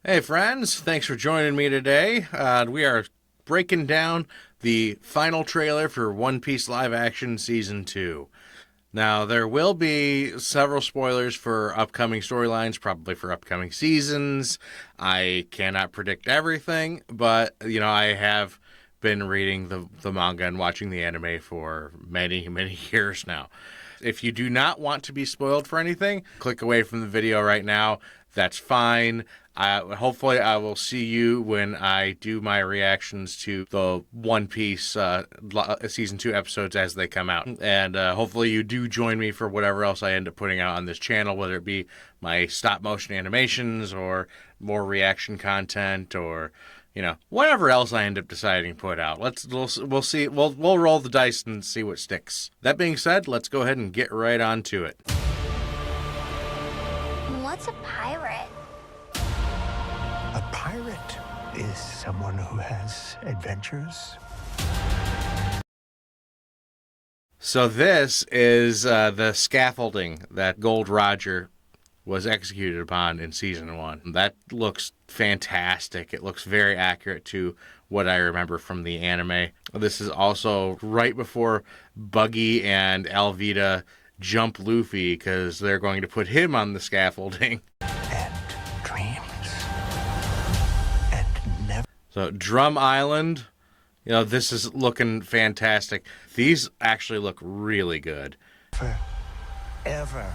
Hey friends, thanks for joining me today. We are breaking down the final trailer for One Piece live action season 2. Now, there will be several spoilers for upcoming storylines, probably for upcoming seasons. I cannot predict everything, but I have been reading the manga and watching the anime for many, many years now. If you do not want to be spoiled for anything, click away from the video right now. That's fine. Hopefully, I will see you when I do my reactions to the One Piece Season 2 episodes as they come out. And hopefully you do join me for whatever else I end up putting out on this channel, whether it be my stop-motion animations or more reaction content or whatever else I end up deciding to put out. We'll see. We'll roll the dice and see what sticks. That being said, let's go ahead and get right on to it. What's a pirate? A pirate is someone who has adventures. So this is the scaffolding that Gold Roger was executed upon in season 1. That looks fantastic. It looks very accurate to what I remember from the anime. This is also right before Buggy and Alvida jump Luffy because they're going to put him on the scaffolding. And dreams. And never. So Drum Island, this is looking fantastic. These actually look really good. Ever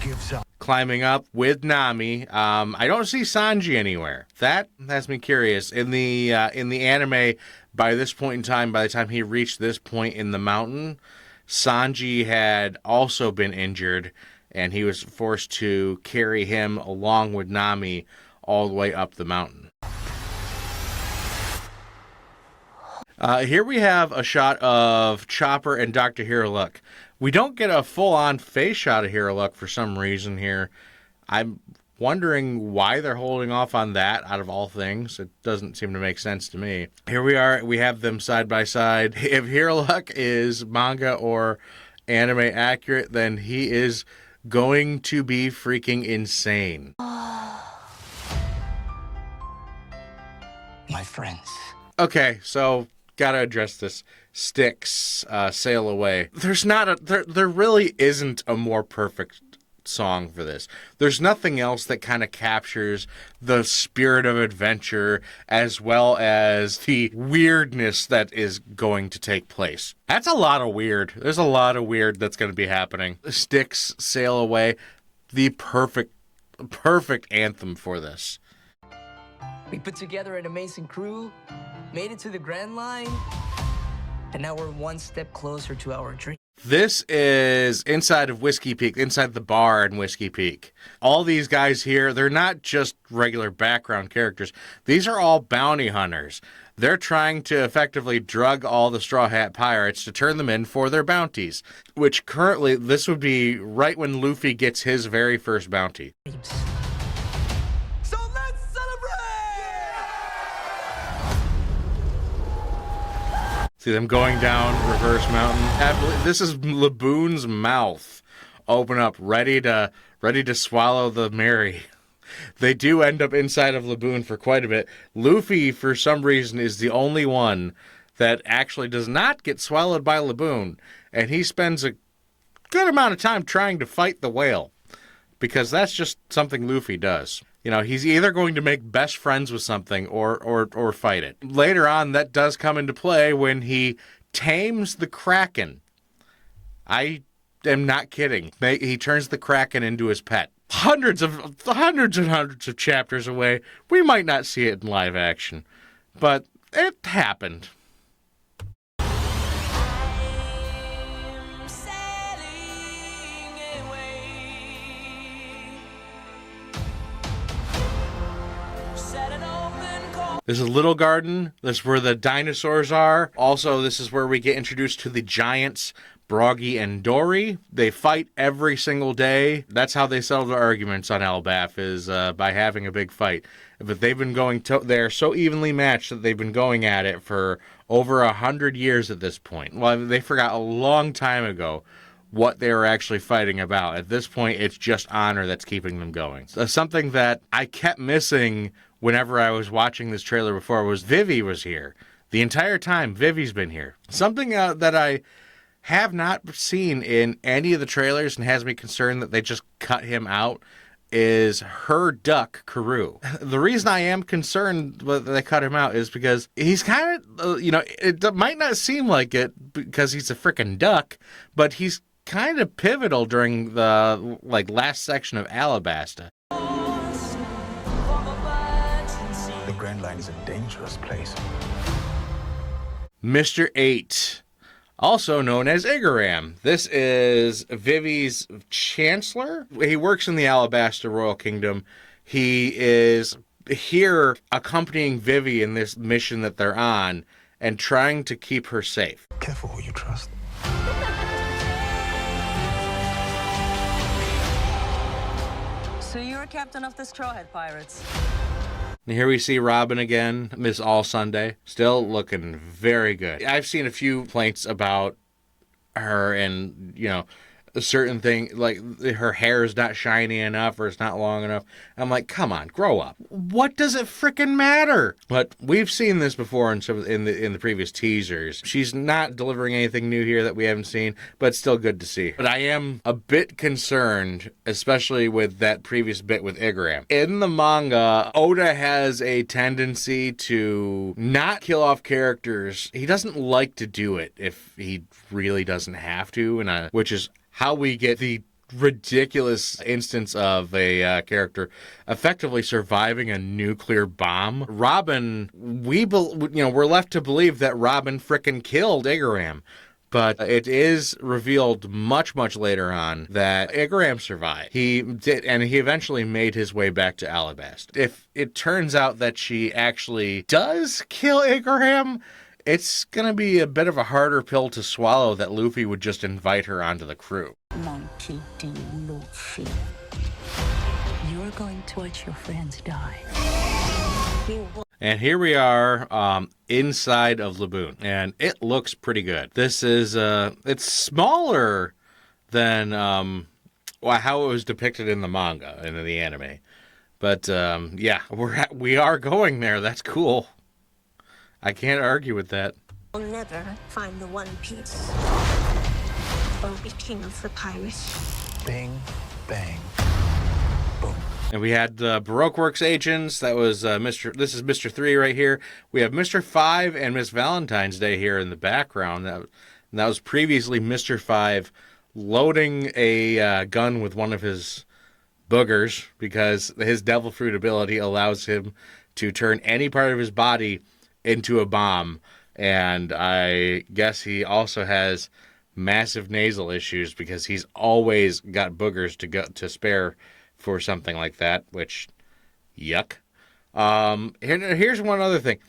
gives up. Climbing up with Nami. I don't see Sanji anywhere. That has me curious. In the anime, by this point in time, by the time he reached this point in the mountain, Sanji had also been injured, and he was forced to carry him along with Nami all the way up the mountain. Here we have a shot of Chopper and Dr. Hiroluck. We don't get a full-on face shot of Hiroluck for some reason here. I'm wondering why they're holding off on that out of all things. It doesn't seem to make sense to me. Here we are. We have them side by side. If Hiroluck is manga or anime accurate, then he is going to be freaking insane. My friends. Okay, so gotta address this. Styx, Sail Away. There really isn't a more perfect song for this. There's nothing else that kind of captures the spirit of adventure as well as the weirdness that is going to take place. That's a lot of weird. There's a lot of weird that's going to be happening. Styx, Sail Away, the perfect anthem for this. We put together an amazing crew, made it to the Grand Line, and now we're one step closer to our dream. This is inside of Whiskey Peak, inside the bar in Whiskey Peak. All these guys here, they're not just regular background characters. These are all bounty hunters. They're trying to effectively drug all the Straw Hat Pirates to turn them in for their bounties, which currently, this would be right when Luffy gets his very first bounty. So let's celebrate! See them going down Reverse Mountain. This is Laboon's mouth open up, ready to swallow the Mary. They do end up inside of Laboon for quite a bit. Luffy, for some reason, is the only one that actually does not get swallowed by Laboon, and he spends a good amount of time trying to fight the whale, because that's just something Luffy does. He's either going to make best friends with something or fight it. Later on, that does come into play when he tames the Kraken. I am not kidding. He turns the Kraken into his pet. Hundreds and hundreds of chapters away, we might not see it in live action, but it happened. This is Little Garden. This is where the dinosaurs are. Also, this is where we get introduced to the giants, Broggy and Dory. They fight every single day. That's how they settle their arguments on Elbaf, is by having a big fight. But they've been they're so evenly matched that they've been going at it for over 100 years at this point. Well, they forgot a long time ago what they were actually fighting about. At this point, it's just honor that's keeping them going. So something that I kept missing whenever I was watching this trailer before was Vivi was here. The entire time, Vivi's been here. Something that I have not seen in any of the trailers and has me concerned that they just cut him out is her duck, Karoo. The reason I am concerned that they cut him out is because he's kind of, it might not seem like it because he's a freaking duck, but he's kind of pivotal during the last section of Alabasta. The Grand Line is a dangerous place. Mr. 8, also known as Igaram. This is Vivi's chancellor. He works in the Alabasta Royal Kingdom. He is here accompanying Vivi in this mission that they're on and trying to keep her safe. Careful who you trust. So you're a captain of the Strawhead Pirates? And here we see Robin again, Miss All Sunday, still looking very good. I've seen a few complaints about her and, a certain thing, like her hair is not shiny enough or it's not long enough. I'm like, come on, grow up. What does it frickin' matter? But we've seen this before in the previous teasers. She's not delivering anything new here that we haven't seen, but it's still good to see. But I am a bit concerned, especially with that previous bit with Igaram. In the manga, Oda has a tendency to not kill off characters. He doesn't like to do it if he really doesn't have to, which is how we get the ridiculous instance of a character effectively surviving a nuclear bomb. Robin, we're left to believe that Robin frickin' killed Igaram. But it is revealed much, much later on that Igaram survived. He did, and he eventually made his way back to Alabasta. If it turns out that she actually does kill Igaram, it's going to be a bit of a harder pill to swallow that Luffy would just invite her onto the crew. Monkey D. Luffy. You're going to watch your friends die. And here we are inside of Laboon, and it looks pretty good. This is, it's smaller than how it was depicted in the manga and in the anime. But, we are going there. That's cool. I can't argue with that. We'll never find the One Piece or be king of the pirates. Bing, bang, boom. And we had the Baroque Works agents. That was This is Mr. 3 right here. We have Mr. 5 and Miss Valentine's Day here in the background. That was previously Mr. 5 loading a gun with one of his boogers because his devil fruit ability allows him to turn any part of his body into a bomb, and I guess he also has massive nasal issues because he's always got boogers to spare for something like that, which, yuck. Here's one other thing.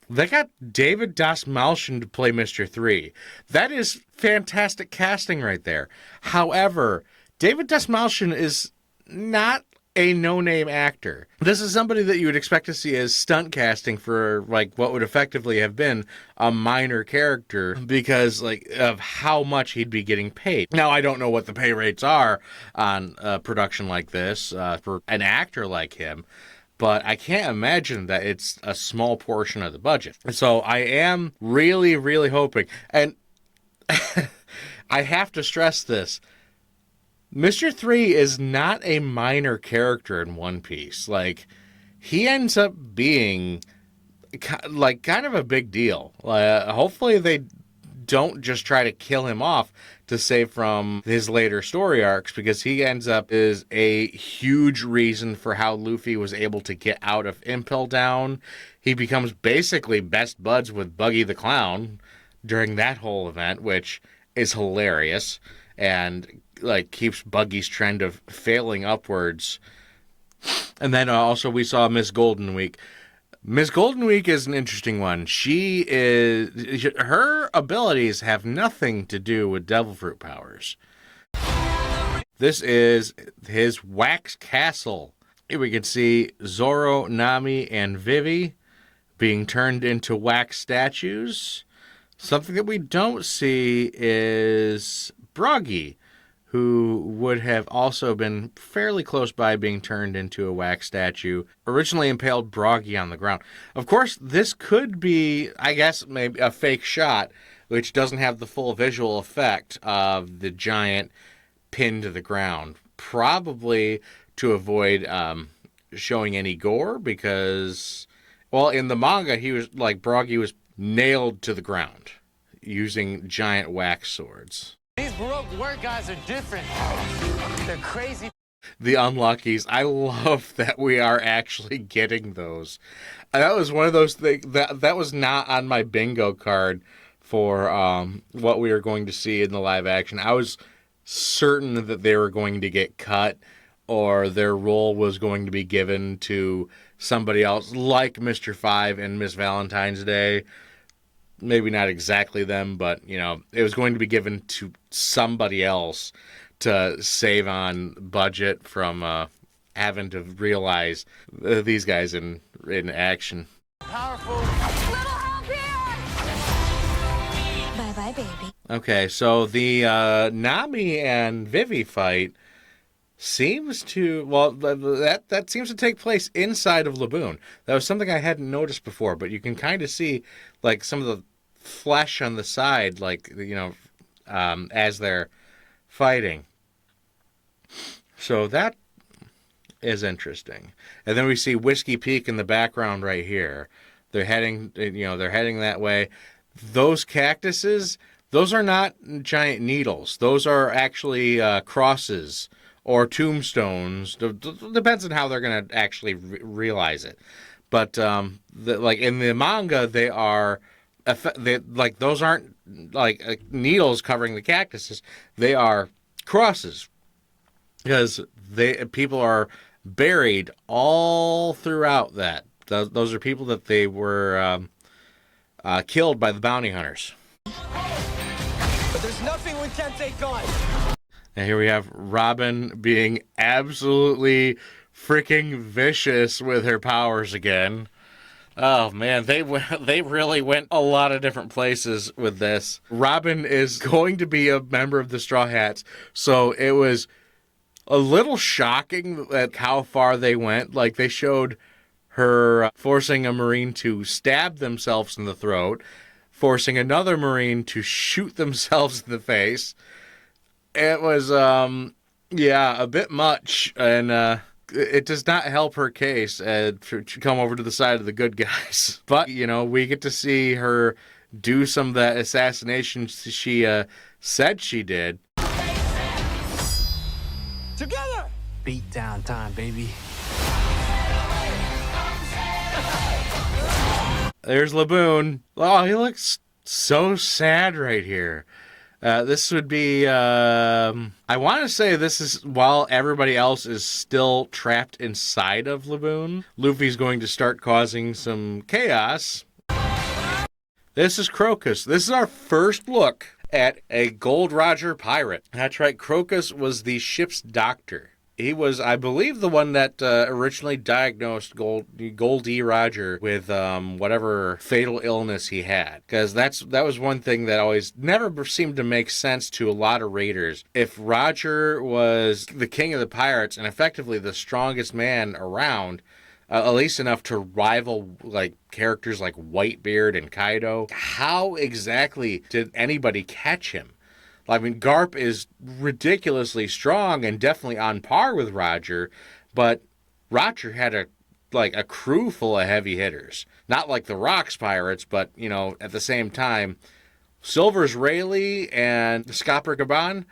They got David Dastmalchian to play Mr. 3. That is fantastic casting right there. However, David Dastmalchian is not a no-name actor. This is somebody that you would expect to see as stunt casting for what would effectively have been a minor character because of how much he'd be getting paid. Now, I don't know what the pay rates are on a production like this for an actor like him, but I can't imagine that it's a small portion of the budget. So I am really, really hoping, and I have to stress this, Mr. 3 is not a minor character in One Piece. He ends up being, kind of a big deal. Hopefully they don't just try to kill him off to save from his later story arcs, because he ends up is a huge reason for how Luffy was able to get out of Impel Down. He becomes basically best buds with Buggy the Clown during that whole event, which is hilarious, and keeps Buggy's trend of failing upwards. And then also we saw Miss Golden Week. Miss Golden Week is an interesting one. Her abilities have nothing to do with Devil Fruit powers. This is his Wax Castle. Here we can see Zoro, Nami, and Vivi being turned into wax statues. Something that we don't see is Broggy. who would have also been fairly close by being turned into a wax statue, originally impaled Broggy on the ground. Of course, this could be, I guess, maybe a fake shot, which doesn't have the full visual effect of the giant pinned to the ground. Probably to avoid showing any gore, because, well, in the manga, he was, like, Broggy was nailed to the ground using giant wax swords. These Baroque work guys are different. They're crazy. The unluckies. I love that we are actually getting those. That was one of those things that was not on my bingo card for what we were going to see in the live action. I was certain that they were going to get cut, or their role was going to be given to somebody else, like Mr. Five and Miss Valentine's Day. Maybe not exactly them, but, you know, it was going to be given to somebody else to save on budget from having to realize these guys in action. Powerful. Little help here! Bye-bye, baby. Okay, so the Nami and Vivi fight seems to, well, that seems to take place inside of Laboon. That was something I hadn't noticed before, but you can kind of see, like, some of the flesh on the side, like, you know, as they're fighting. So that is interesting. And then we see Whiskey Peak in the background right here. They're heading that way. Those cactuses, those are not giant needles. Those are actually crosses or tombstones. Depends on how they're going to actually realize it. But like in the manga, they are like, those aren't like needles covering the cactuses. They are crosses, because people are buried all throughout that. Those are people that they were killed by the bounty hunters. But there's nothing we can't take on. And here we have Robin being absolutely freaking vicious with her powers again. Oh man, they really went a lot of different places with this. Robin is going to be a member of the Straw Hats, so it was a little shocking at how far they went. Like, they showed her forcing a Marine to stab themselves in the throat, forcing another Marine to shoot themselves in the face. It was, a bit much, and it does not help her case to come over to the side of the good guys. But, you know, we get to see her do some of that assassination she said she did. Together! Beat down time, baby. There's Laboon. Oh, he looks so sad right here. This would be, I want to say this is while everybody else is still trapped inside of Laboon. Luffy's going to start causing some chaos. This is Crocus. This is our first look at a Gold Roger pirate. That's right, Crocus was the ship's doctor. He was, I believe, the one that originally diagnosed Goldie Roger with whatever fatal illness he had. Because that was one thing that always never seemed to make sense to a lot of raiders. If Roger was the king of the pirates and effectively the strongest man around, at least enough to rival like characters like Whitebeard and Kaido, how exactly did anybody catch him? I mean, Garp is ridiculously strong and definitely on par with Roger, but Roger had a crew full of heavy hitters. Not like the Rocks pirates, but, you know, at the same time, Silver's Rayleigh and Scopper Gaban,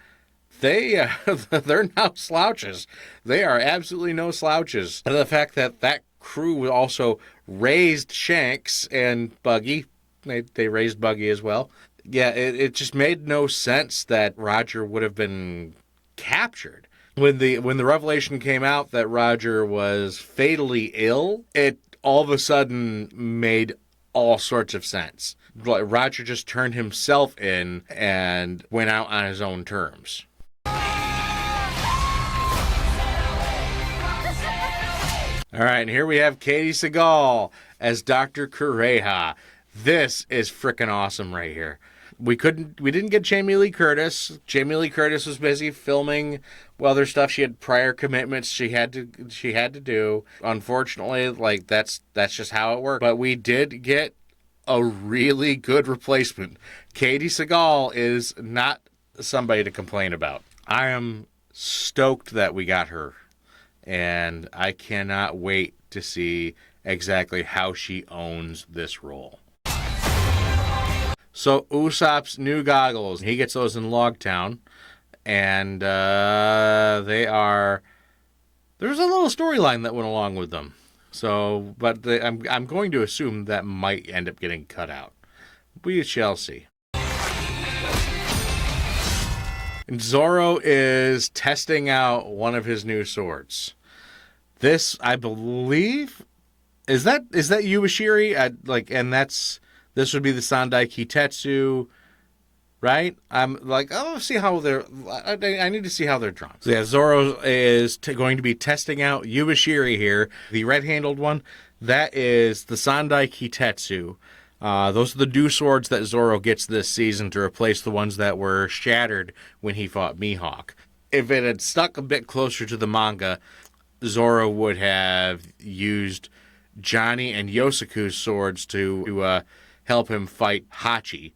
they're no slouches. They are absolutely no slouches. And the fact that crew also raised Shanks and Buggy, they raised Buggy as well. Yeah, it just made no sense that Roger would have been captured. When the revelation came out that Roger was fatally ill, it all of a sudden made all sorts of sense. Roger just turned himself in and went out on his own terms. All right, and here we have Katie Seagal as Dr. Kureha. This is frickin' awesome right here. We didn't get Jamie Lee Curtis. Jamie Lee Curtis was busy filming other stuff. She had prior commitments she had to do. Unfortunately, like that's just how it worked. But we did get a really good replacement. Katie Sagal is not somebody to complain about. I am stoked that we got her, and I cannot wait to see exactly how she owns this role. So Usopp's new goggles, he gets those in Logtown, and there's a little storyline that went along with them. So, but I'm going to assume that might end up getting cut out. We shall see. And Zoro is testing out one of his new swords. This, I believe, is that Yubashiri? This would be the Sandai Kitetsu, right? I'm like, oh, see how I need to see how they're drawn. So yeah, Zoro is going to be testing out Yubashiri here, the red-handled one. That is the Sandai Kitetsu. Those are the new swords that Zoro gets this season to replace the ones that were shattered when he fought Mihawk. If it had stuck a bit closer to the manga, Zoro would have used Johnny and Yosaku's swords to help him fight Hachi.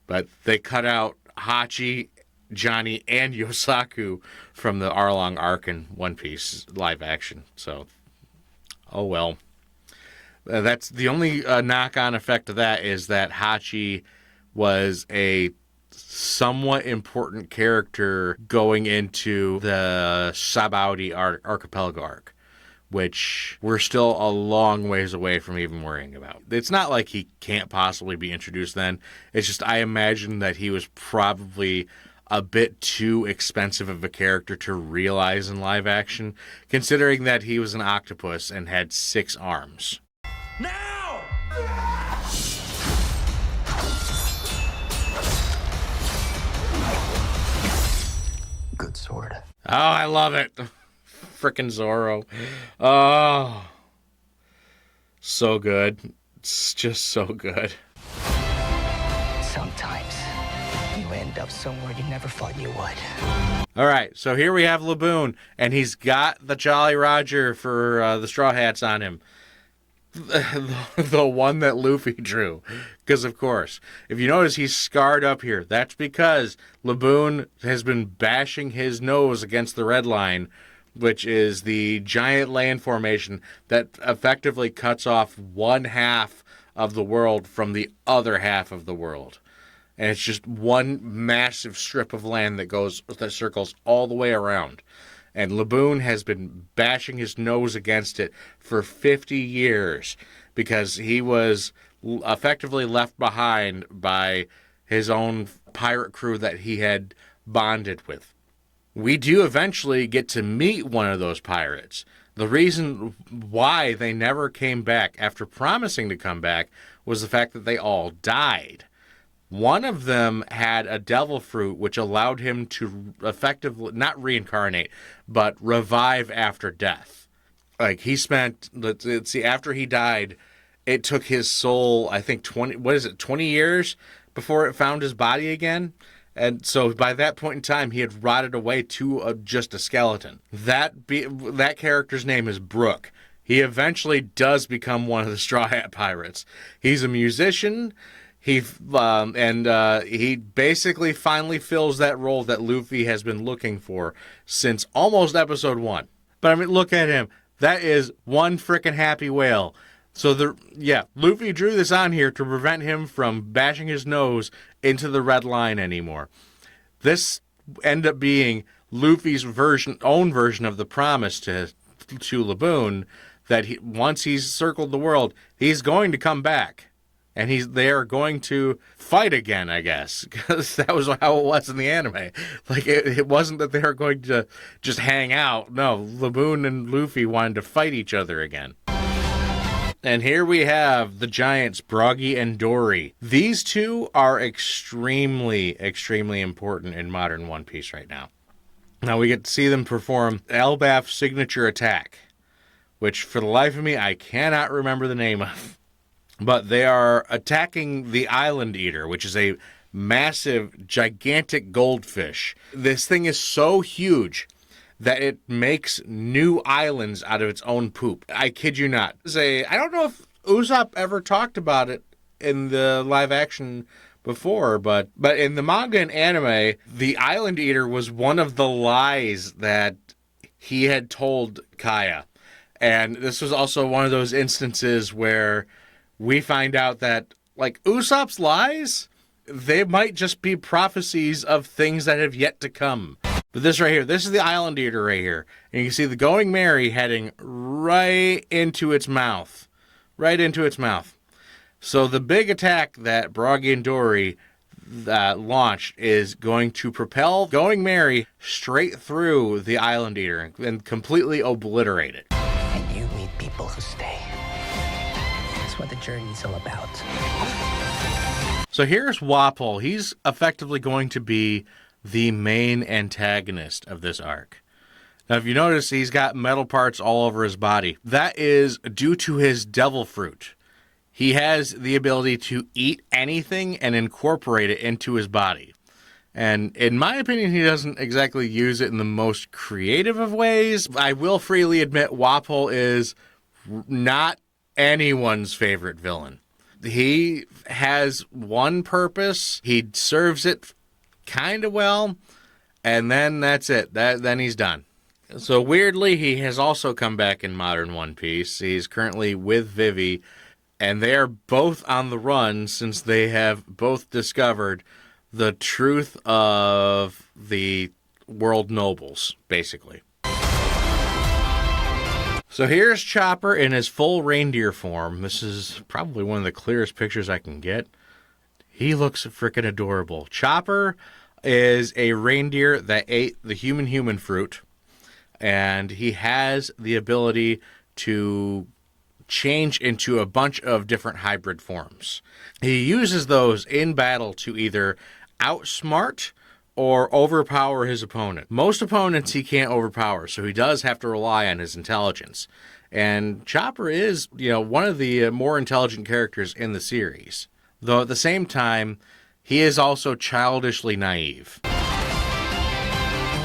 But they cut out Hachi, Johnny, and Yosaku from the Arlong arc in One Piece live action. So, oh well. That's the only knock-on effect of that is that Hachi was a somewhat important character going into the Sabaudi archipelago arc, which we're still a long ways away from even worrying about. It's not like he can't possibly be introduced then. It's just I imagine that he was probably a bit too expensive of a character to realize in live action, considering that he was an octopus and had 6 arms. Now! Good sword. Oh, I love it. Frickin' Zoro. Oh. So good. It's just so good. Sometimes you end up somewhere you never thought you would. All right, so here we have Laboon, and he's got the Jolly Roger for the Straw Hats on him. The one that Luffy drew. Because, of course, if you notice, he's scarred up here. That's because Laboon has been bashing his nose against the red line, which is the giant land formation that effectively cuts off one half of the world from the other half of the world. And it's just one massive strip of land that circles all the way around. And Laboon has been bashing his nose against it for 50 years because he was effectively left behind by his own pirate crew that he had bonded with. We do eventually get to meet one of those pirates. The reason why they never came back after promising to come back was the fact that they all died. One of them had a devil fruit, which allowed him to effectively, not reincarnate, but revive after death. Like, he spent, let's see, after he died, it took his soul, I think 20 years before it found his body again? And so by that point in time, he had rotted away to just a skeleton. That character's name is Brook. He eventually does become one of the Straw Hat Pirates. He's a musician. He basically finally fills that role that Luffy has been looking for since almost episode 1. But I mean, look at him. That is one frickin' happy whale. So Luffy drew this on here to prevent him from bashing his nose into the red line anymore. This ended up being Luffy's own version of the promise to Laboon that once he's circled the world, he's going to come back. And they are going to fight again, I guess, because that was how it was in the anime. Like, it wasn't that they were going to just hang out. No, Laboon and Luffy wanted to fight each other again. And here we have the giants, Broggy and Dory. These two are extremely, extremely important in modern One Piece right now. Now we get to see them perform Elbaf's signature attack, which for the life of me, I cannot remember the name of. But they are attacking the Island Eater, which is a massive, gigantic goldfish. This thing is so huge that it makes new islands out of its own poop. I kid you not. I don't know if Usopp ever talked about it in the live action before, but in the manga and anime, the Island Eater was one of the lies that he had told Kaya. And this was also one of those instances where we find out that, like, Usopp's lies, they might just be prophecies of things that have yet to come. But this right here, this is the Island Eater right here. And you can see the Going Merry heading right into its mouth. Right into its mouth. So the big attack that Brogy and Dory launched is going to propel Going Merry straight through the Island Eater and completely obliterate it. And you meet people who stay. That's what the journey's all about. So here's Wapol. He's effectively going to be the main antagonist of this arc. Now, if you notice, he's got metal parts all over his body. That is due to his devil fruit. He has the ability to eat anything and incorporate it into his body. And in my opinion, he doesn't exactly use it in the most creative of ways. I will freely admit Wapol is not anyone's favorite villain. He has one purpose. He serves it kind of well, and then that's it. Then he's done. So weirdly, he has also come back in modern One Piece. He's currently with Vivi, and they are both on the run since they have both discovered the truth of the world nobles, basically. So here's Chopper in his full reindeer form. This is probably one of the clearest pictures I can get. He looks freaking adorable. Chopper is a reindeer that ate the human fruit, and he has the ability to change into a bunch of different hybrid forms. He uses those in battle to either outsmart or overpower his opponent. Most opponents he can't overpower, so he does have to rely on his intelligence. And Chopper is, one of the more intelligent characters in the series. Though at the same time, he is also childishly naive.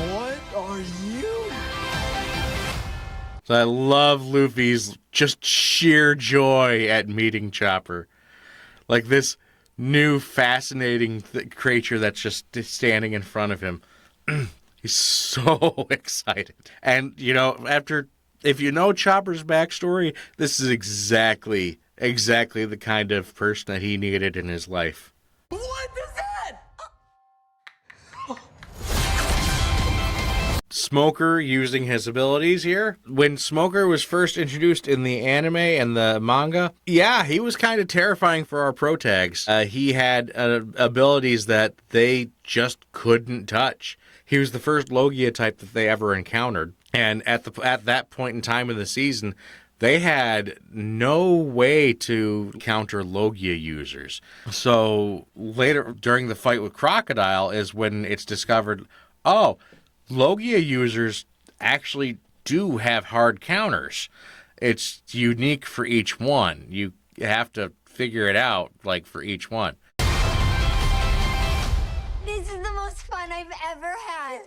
What are you? So I love Luffy's just sheer joy at meeting Chopper. Like this new fascinating creature that's just standing in front of him. He's so excited. And, if you know Chopper's backstory, this is exactly the kind of person that he needed in his life. What is that? Smoker using his abilities here. When Smoker was first introduced in the anime and the manga, he was kind of terrifying for our protags. He had abilities that they just couldn't touch. He was the first Logia type that they ever encountered. And at that point in time in the season, they had no way to counter Logia users. So later during the fight with Crocodile is when it's discovered, Logia users actually do have hard counters. It's unique for each one. You have to figure it out, for each one. This is the most fun I've ever had.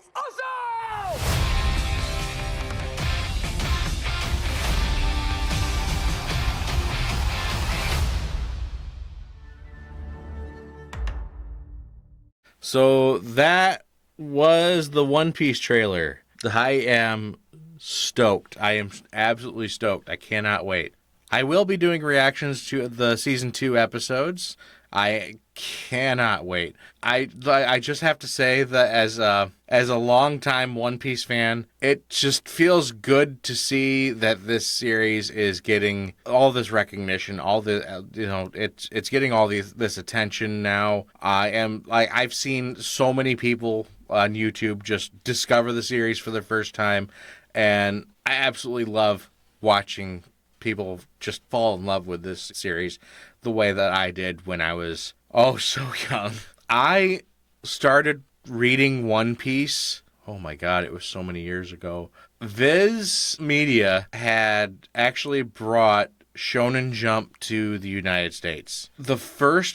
So that was the One Piece trailer. I am stoked. I am absolutely stoked. I cannot wait. I will be doing reactions to the season 2 episodes. I cannot wait. I just have to say that as a longtime One Piece fan, it just feels good to see that this series is getting all this recognition, all the it's getting all this attention now. I've seen so many people on YouTube just discover the series for the first time, and I absolutely love watching people just fall in love with this series the way that I did when I was so young. I started reading One Piece. Oh my God, it was so many years ago. Viz Media had actually brought Shonen Jump to the United States.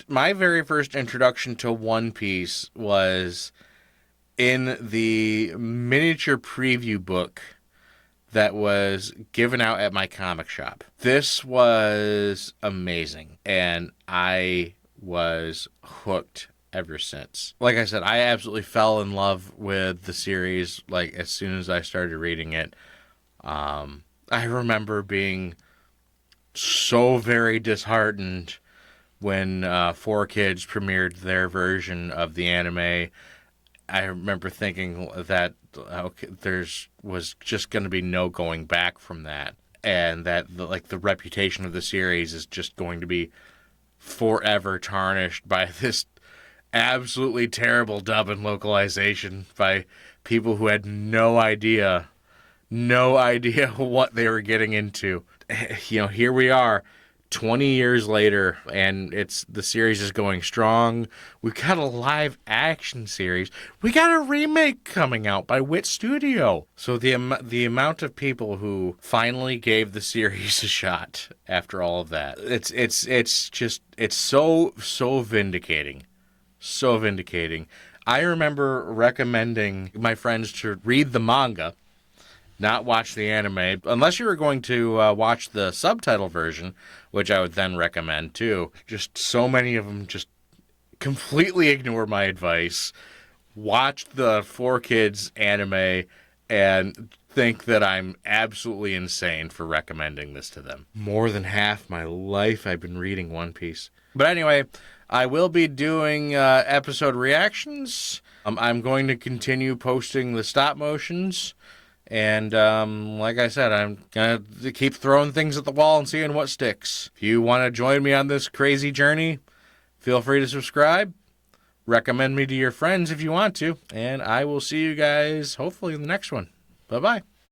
My very first introduction to One Piece was in the miniature preview book that was given out at my comic shop. This was amazing, and I was hooked ever since. Like I said, I absolutely fell in love with the series, like, as soon as I started reading it. I remember being so very disheartened when 4Kids premiered their version of the anime. I remember thinking that was just going to be no going back from that, and that the reputation of the series is just going to be forever tarnished by this absolutely terrible dub and localization by people who had no idea what they were getting into. Here we are 20 years later, and the series is going strong. We've got a live action series. We got a remake coming out by Wit Studio. So the amount of people who finally gave the series a shot after all of that, it's so vindicating. So vindicating. I remember recommending my friends to read the manga, not watch the anime, unless you were going to watch the subtitle version, which I would then recommend too. Just so many of them just completely ignore my advice, watch the 4Kids anime, and think that I'm absolutely insane for recommending this to them. More than half my life I've been reading One Piece. But anyway, I will be doing episode reactions. I'm going to continue posting the stop motions. And like I said, I'm going to keep throwing things at the wall and seeing what sticks. If you want to join me on this crazy journey, feel free to subscribe. Recommend me to your friends if you want to. And I will see you guys hopefully in the next one. Bye-bye.